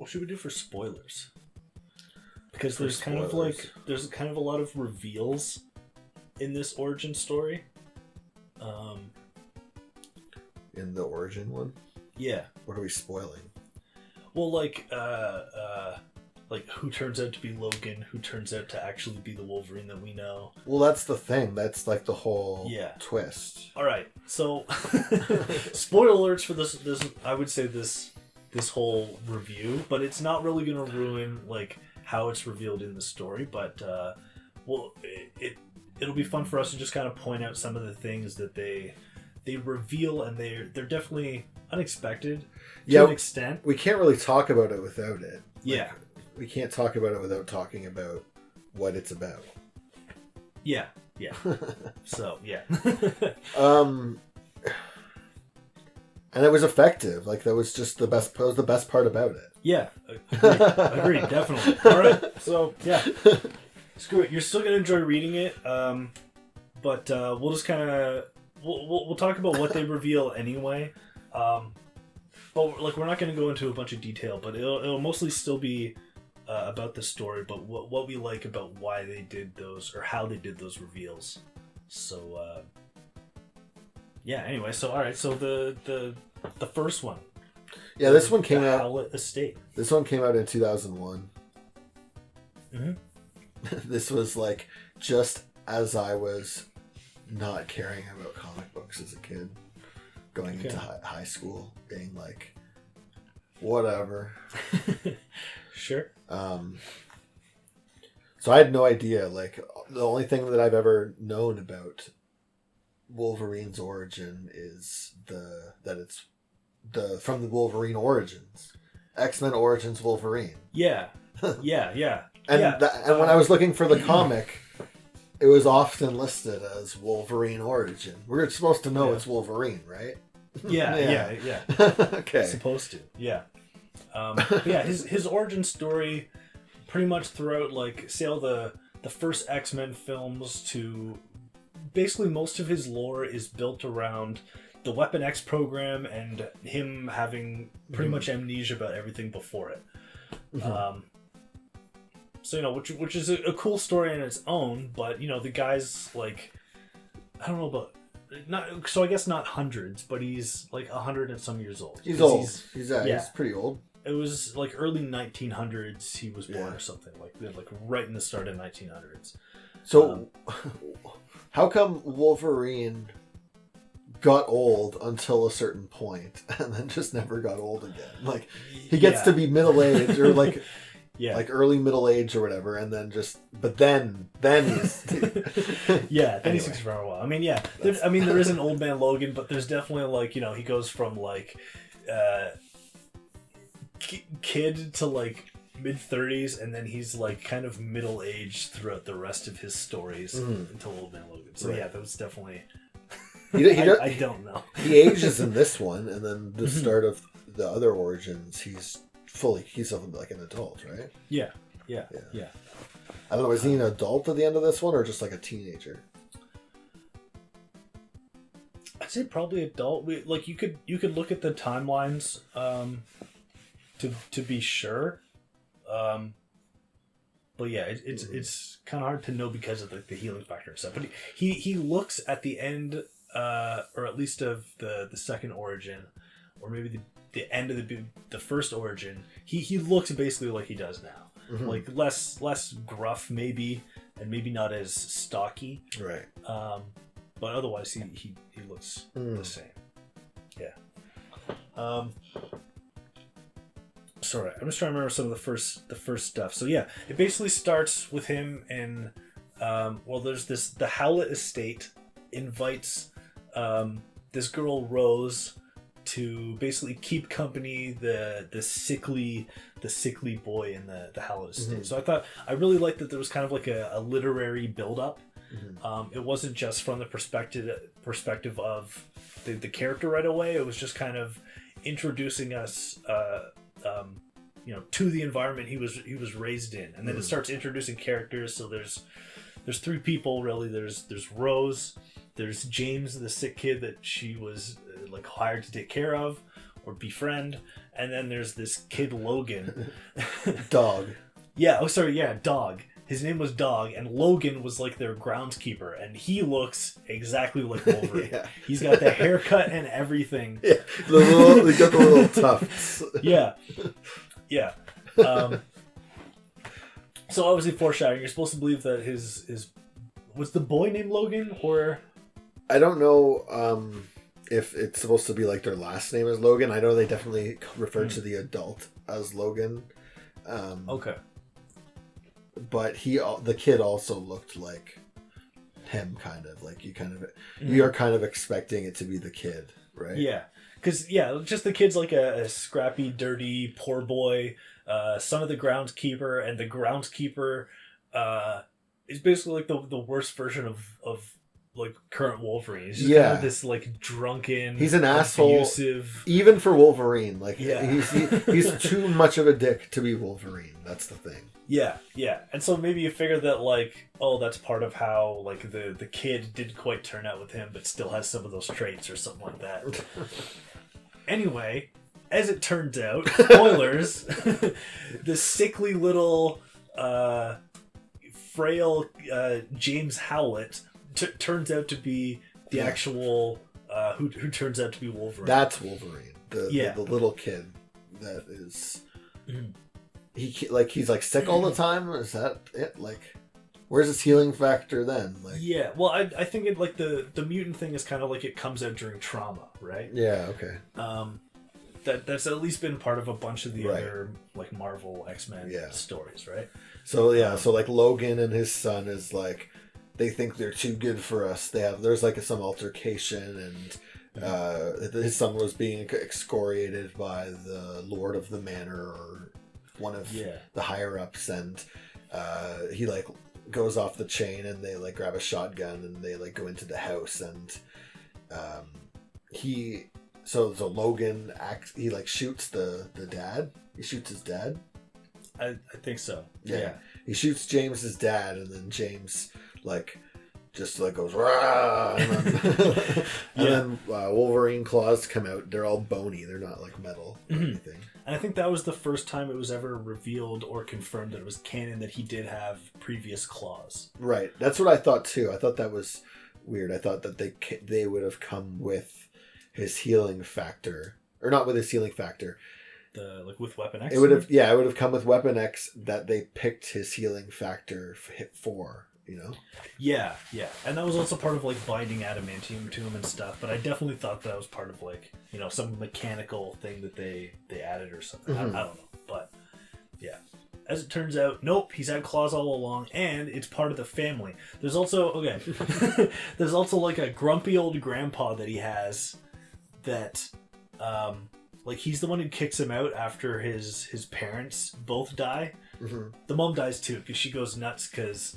What should we do for spoilers? Because there's kind of a lot of reveals in this origin story. In the origin one? Yeah. What are we spoiling? Well, like who turns out to be Logan, who turns out to actually be the Wolverine that we know. Well, that's the thing. That's like the whole twist. All right. So, spoiler alerts for this. I would say this whole review, but it's not really going to ruin like how it's revealed in the story. But it'll be fun for us to just kind of point out some of the things that they reveal, and they're definitely unexpected to an extent. We can't really talk about it without it. Yeah. We can't talk about it without talking about what it's about. Yeah. So, yeah. And it was effective. Like, that was just the best part about it. Yeah. Agreed, definitely. All right. So, yeah. Screw it. You're still going to enjoy reading it. But we'll just kind of... We'll talk about what they reveal anyway. But, like, we're not going to go into a bunch of detail, but it'll mostly still be... about the story, but what we like about why they did those or how they did those reveals. So anyway, so all right, so the first one. Yeah, this one came out. Howlett Estate. This one came out in 2001. Mm-hmm. This was like just as I was not caring about comic books as a kid, going into high school, being like, whatever. Sure. So I had no idea. Like, the only thing that I've ever known about Wolverine's origin is that it's from the Wolverine Origins, X-Men Origins Wolverine. Yeah. And and when I was looking for the comic, it was often listed as Wolverine Origin. We're supposed to know it's Wolverine, right? Yeah. Okay. Supposed to. Yeah. His origin story, pretty much throughout, like, say all the first X-Men films to basically most of his lore is built around the Weapon X program and him having pretty much amnesia about everything before it. Mm-hmm. So, which is a cool story in its own, but, the guy's, like, I don't know about... So I guess not hundreds, but he's like 100 and some years old. He's old. He's pretty old. It was like early 1900s he was born or something, like right in the start of 1900s. So how come Wolverine got old until a certain point and then just never got old again? Like, he gets to be middle-aged or like like early middle age or whatever, and then then he's then he sticks around a while. I mean, there is an old man Logan, but there's definitely like, he goes from like kid to like mid-30s, and then he's like kind of middle-aged throughout the rest of his stories until old man Logan. So that was definitely I don't know. He ages in this one, and then the start of the other origins, he's like an adult, right? Yeah. I don't know, is he an adult at the end of this one, or just like a teenager? I'd say probably adult. You could look at the timelines to be sure. But yeah, it's kind of hard to know because of the healing factor and stuff. But he looks at the end, or at least of the second origin, or maybe the end of the first origin. He looks basically like he does now, like less gruff maybe, and maybe not as stocky. Right. But otherwise he looks the same. Yeah. Sorry, I'm just trying to remember some of the first stuff. So yeah, it basically starts with him in there's the Howlett Estate invites this girl Rose to basically keep company the sickly boy in the Howlett Estate. So I really liked that there was kind of like a literary build-up. It wasn't just from the perspective of the character right away. It was just kind of introducing us to the environment he was raised in, and then it starts introducing characters. So there's three people really. There's Rose, there's James, the sick kid that she was like hired to take care of, or befriend. And then there's this kid Logan. Dog. Yeah, oh sorry, yeah, Dog. His name was Dog, and Logan was like their groundskeeper, and he looks exactly like Wolverine. Yeah. He's got the haircut and everything. Yeah, he got the little tufts. Yeah, yeah. So obviously foreshadowing. You're supposed to believe that his was the boy named Logan, or I don't know if it's supposed to be like their last name is Logan. I know they definitely refer to the adult as Logan. Okay. But the kid also looked like him, kind of like you are kind of expecting it to be the kid, right? Yeah, because just the kid's like a scrappy, dirty, poor boy, son of the groundskeeper, and the groundskeeper is basically like the worst version of like current Wolverine. He's just kind of this like drunken. He's an asshole, abusive, even for Wolverine. Like he's too much of a dick to be Wolverine. That's the thing. Yeah, yeah. And so maybe you figure that, like, oh, that's part of how, like, the kid didn't quite turn out with him, but still has some of those traits or something like that. Anyway, as it turns out, spoilers, the sickly little, frail James Howlett turns out to be the actual, who turns out to be Wolverine. That's Wolverine. The little kid that is... Mm. He's like sick all the time. Is that it? Like, where's his healing factor then? Like, yeah, well, I think it like the mutant thing is kind of like it comes out during trauma, right? Yeah. Okay. That's at least been part of a bunch of the other like Marvel X-Men stories, right? So so like Logan and his son is like they think they're too good for us. There's like some altercation and his son was being excoriated by the Lord of the Manor or one of the higher ups, and he like goes off the chain and they like grab a shotgun and they like go into the house, and so Logan he like shoots the dad. He shoots his dad. I think so. Yeah. He shoots James's dad, and then James like just like goes rah, and then Wolverine claws come out. They're all bony. They're not like metal or anything. And I think that was the first time it was ever revealed or confirmed that it was canon that he did have previous claws. Right. That's what I thought too. I thought that was weird. I thought that they would have come with his healing factor, or not with his healing factor. Like with Weapon X. It would have come with Weapon X that they picked his healing factor for. You know? Yeah, and that was also part of like binding adamantium to him and stuff. But I definitely thought that was part of like some mechanical thing that they added or something. Mm-hmm. I don't know, but yeah. As it turns out, nope, he's had claws all along, and it's part of the family. There's also there's also like a grumpy old grandpa that he has that like he's the one who kicks him out after his parents both die. Mm-hmm. The mom dies too because she goes nuts because.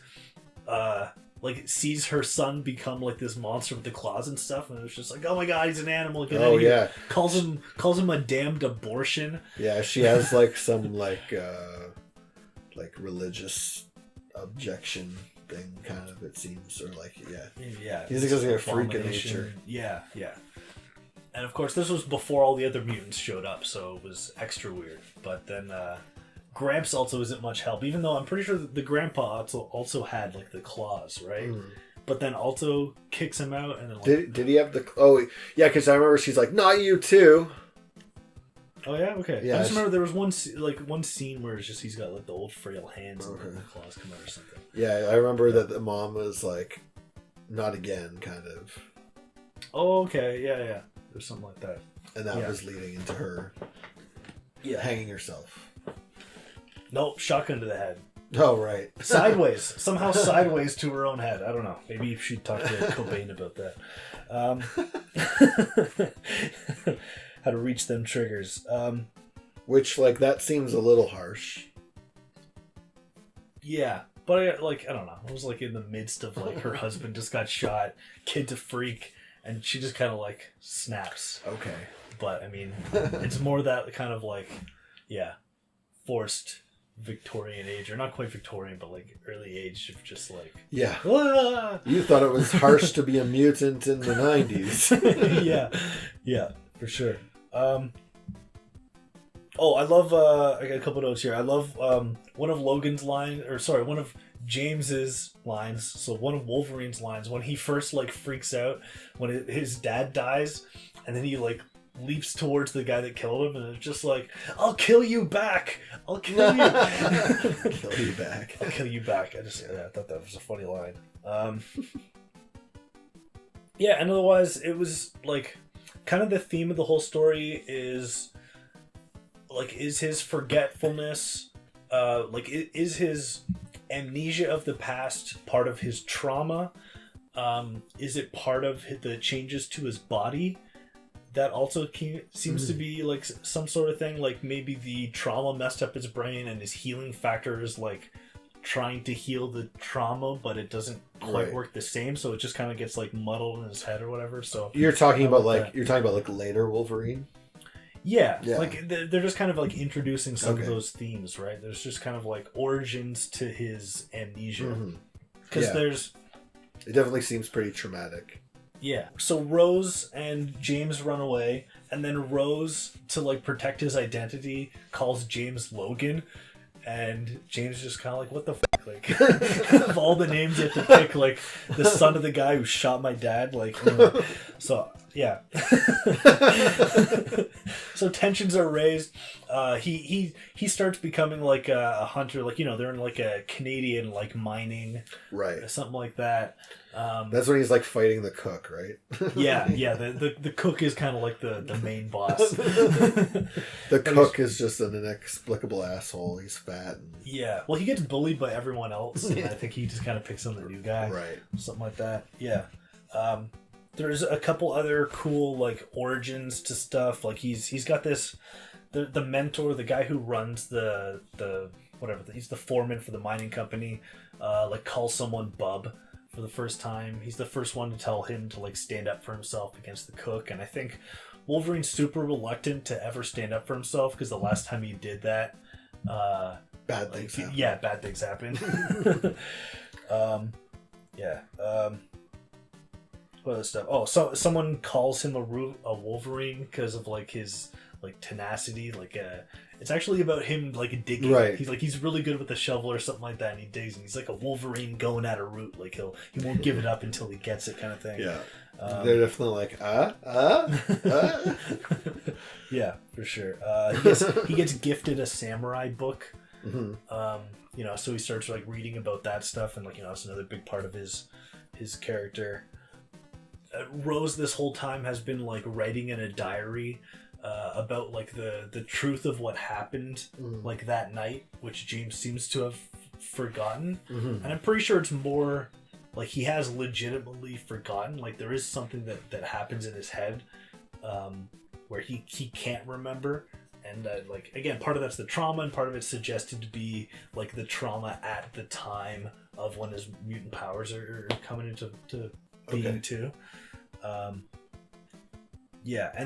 Like sees her son become like this monster with the claws and stuff, and it was just like, oh my god, he's an animal. Get out of here. Calls him a damned abortion. Yeah, she has like some like religious objection thing, kind of, it seems, or like he's like a freak of nature. Yeah. And of course, this was before all the other mutants showed up, so it was extra weird. But then Gramps also isn't much help, even though I'm pretty sure that the grandpa also had like the claws, right? Mm. But then Alto kicks him out, and then like, did he have the? Oh yeah, because I remember she's like, "Not you too." Oh yeah, okay. Yeah, I just remember there was one scene where it's just he's got like the old frail hands and the claws come out or something. Yeah, I remember that the mom was like, "Not again," kind of. Oh okay, yeah. There's something like that, and that was leading into her, hanging herself. Nope, shotgun to the head. Oh, right. Somehow sideways to her own head. I don't know. Maybe you should talk to Cobain about that. How to reach them triggers. Which, like, that seems a little harsh. Yeah, but I don't know. It was like in the midst of like her husband just got shot, kid's a freak, and she just kind of like snaps. Okay. But I mean, it's more that kind of like, forced Victorian age, or not quite Victorian, but like early age of just like You thought it was harsh to be a mutant in the 90s. yeah, for sure. Oh, I love. I got a couple notes here. I love one of Logan's lines, or sorry, one of James's lines. So one of Wolverine's lines when he first like freaks out when his dad dies, and then he like leaps towards the guy that killed him, and it's just like, "I'll kill you back. I'll kill you. Kill you back. I'll kill you back." I thought that was a funny line. Yeah, and otherwise it was like kind of the theme of the whole story is his forgetfulness, is his amnesia of the past part of his trauma? Is it part of the changes to his body? That also seems to be like some sort of thing. Like maybe the trauma messed up his brain, and his healing factor is like trying to heal the trauma, but it doesn't quite work the same. So it just kind of gets like muddled in his head or whatever. So you're talking about later Wolverine. Yeah, like they're just kind of like introducing some of those themes, right? There's just kind of like origins to his amnesia, because it definitely seems pretty traumatic. Yeah. So Rose and James run away, and then Rose, to like protect his identity, calls James Logan, and James is just kind of like, what the fuck? Like, of all the names you have to pick, like the son of the guy who shot my dad, like, so yeah. So tensions are raised. He starts becoming like a hunter, like, they're in like a Canadian like mining, right, something like that. That's when he's like fighting the cook, right? yeah. The cook is kind of like the main boss. The cook is just an inexplicable asshole. He's fat. Yeah. Well, he gets bullied by everyone else, and I think he just kind of picks on the new guy, right? Something like that. Yeah. There's a couple other cool like origins to stuff. Like he's got this the mentor, the guy who runs the whatever, he's the foreman for the mining company. Like calls someone bub for the first time. He's the first one to tell him to like stand up for himself against the cook. And I think Wolverine's super reluctant to ever stand up for himself, because the last time he did that, bad things happen. Yeah, bad things happen. What other stuff? Oh, so someone calls him a Wolverine because of like his like tenacity. Like it's actually about him like digging. Right. He's really good with the shovel or something like that, and he digs, and he's like a Wolverine going at a root. Like he won't give it up until he gets it, kind of thing. Yeah. They're definitely like Yeah, for sure. He gets gifted a samurai book. Mm-hmm. So he starts like reading about that stuff, and like it's another big part of his character. Rose this whole time has been like writing in a diary about like the truth of what happened like that night, which James seems to have forgotten. And I'm pretty sure it's more like he has legitimately forgotten. Like there is something that happens in his head where he can't remember. And like again, part of that's the trauma, and part of it's suggested to be like the trauma at the time of when his mutant powers are coming into being too. And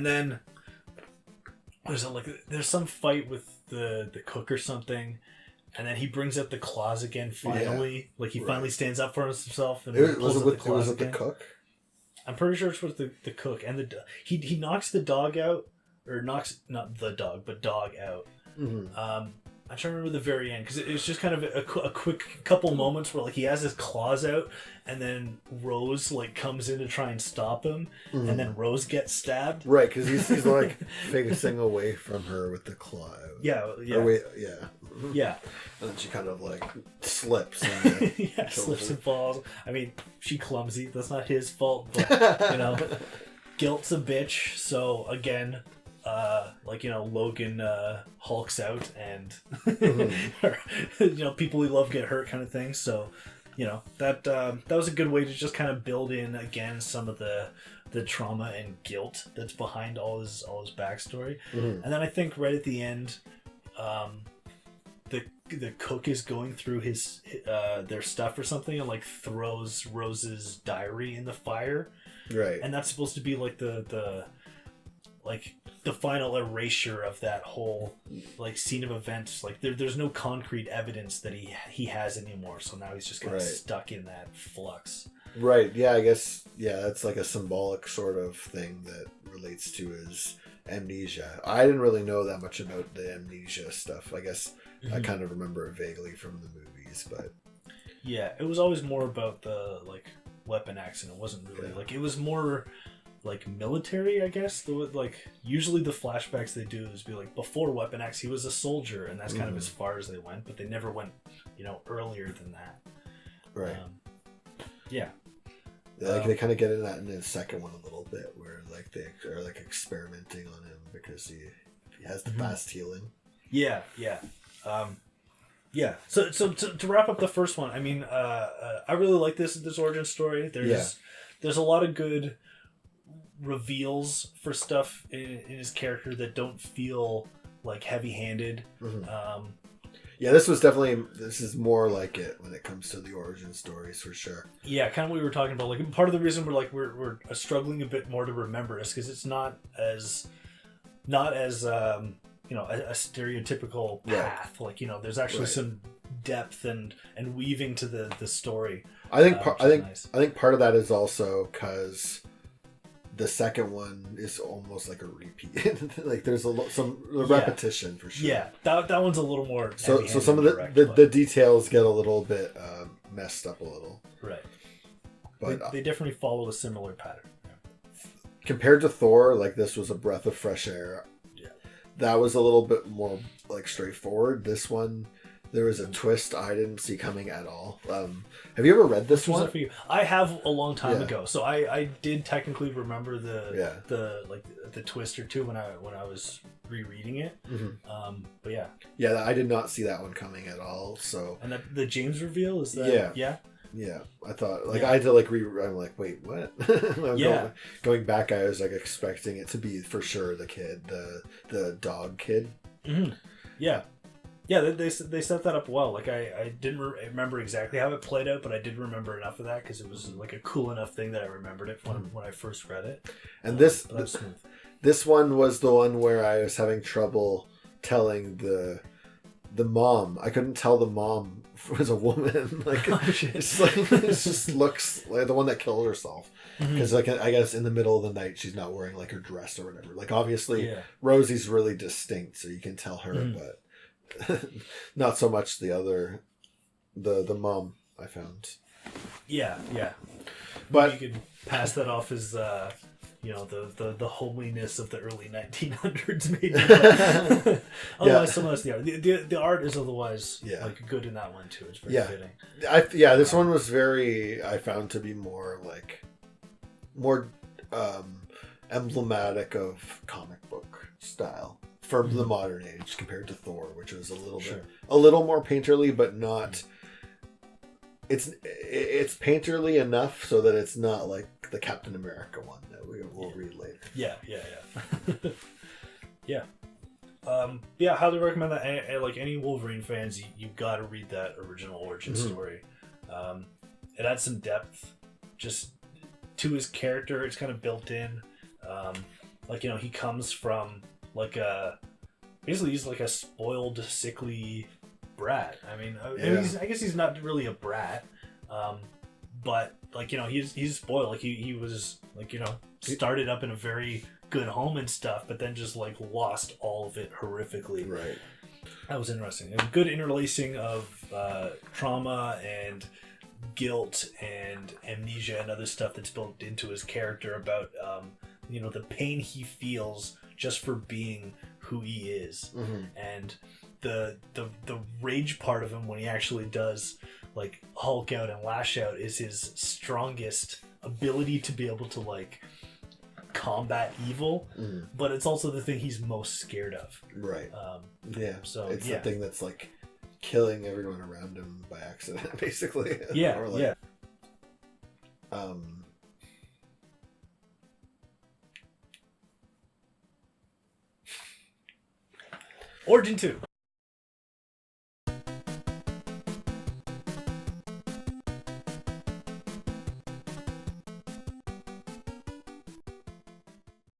then there's some fight with the cook or something, and then he brings up the claws again finally. Like he finally stands up for himself, and was it the cook? I'm pretty sure it's with the cook, and he knocks the dog out, or knocks not the dog but dog out. I'm trying to remember the very end, because it was just kind of a quick couple moments where like he has his claws out, and then Rose like comes in to try and stop him, and then Rose gets stabbed. Right, because he's like facing away from her with the claw out. Yeah. Yeah. And then she kind of like slips. And slips and falls. I mean, she clumsy. That's not his fault, but guilt's a bitch. So again. Logan hulks out, and people we love get hurt, kind of thing. So, that was a good way to just kind of build in again some of the trauma and guilt that's behind all his backstory. And then I think right at the end, the cook is going through his their stuff or something, and like throws Rose's diary in the fire. Right. And that's supposed to be like the final erasure of that whole like scene of events. Like there's no concrete evidence that he has anymore, so now he's just kind of stuck in that flux. Right. Yeah, I guess that's like a symbolic sort of thing that relates to amnesia. I didn't really know that much about the amnesia stuff. I guess I Mhm. kind of remember it vaguely from the movies, but Yeah, it was always more about the like weapon accident. It wasn't really Yeah. like it was more like military, I guess. Like usually the flashbacks they do is be like before Weapon X he was a soldier, and that's kind of as far as they went, but they never went, earlier than that. right. Yeah. Like they kind of get into that in the second one a little bit, where like they are like experimenting on him because he has the fast healing. Yeah, yeah. Yeah. So to wrap up the first one, I mean, I really like this origin story. There's a lot of good reveals for stuff in his character that don't feel like heavy-handed. Yeah, this is more like it when it comes to the origin stories for sure. Yeah, kind of what we were talking about. Like part of the reason we're struggling a bit more to remember is because it's not as a stereotypical path. Like there's actually some depth and weaving to the story. I think Nice. I think part of that is also because the second one is almost like a repeat. Like there's some repetition for sure. Yeah, that one's a little more. So some of the details get a little bit messed up a little. Right. But they definitely follow a similar pattern. Compared to Thor, like this was a breath of fresh air. Yeah. That was a little bit more like straightforward. This one, there was a twist I didn't see coming at all. Have you ever read this one? For you? I have a long time ago, so I did technically remember the twist or two when I was rereading it. But yeah, I did not see that one coming at all. So and the James reveal is that yeah. I thought I had to like I'm like, wait, what? Going back, I was like expecting it to be for sure the kid, the dog kid. Yeah. Yeah, they set that up well. Like I didn't remember exactly how it played out, but I did remember enough of that because it was like a cool enough thing that I remembered it when I first read it. And this one was the one where I was having trouble telling the mom. I couldn't tell the mom was a woman. Like it's like it just looks like the one that killed herself. Because like I guess in the middle of the night she's not wearing like her dress or whatever. Like obviously Rosie's really distinct, so you can tell her, but. Not so much the other, the mom I found. Yeah. But you could pass that off as the homeliness of the early 1900s, maybe. Otherwise, some of the art. The art is otherwise like good in that one too. It's very fitting. This one was I found to be more emblematic of comic book style. For the modern age compared to Thor, which was a little more painterly, but not. It's painterly enough so that it's not like the Captain America one that we will read later. Yeah. Yeah. Highly recommend that. Like any Wolverine fans, you got to read that original origin story. It adds some depth, just to his character. It's kind of built in. He comes from. Basically he's like a spoiled, sickly brat. I mean, I guess he's not really a brat, but he's spoiled. Like he was started up in a very good home and stuff, but then just lost all of it horrifically. Right. That was interesting. A good interlacing of trauma and guilt and amnesia and other stuff that's built into his character about the pain he feels just for being who he is, and the rage part of him when he actually does Hulk out and lash out is his strongest ability to be able to combat evil, but it's also the thing he's most scared of. Right. So it's the thing that's killing everyone around him by accident, basically. Origin 2.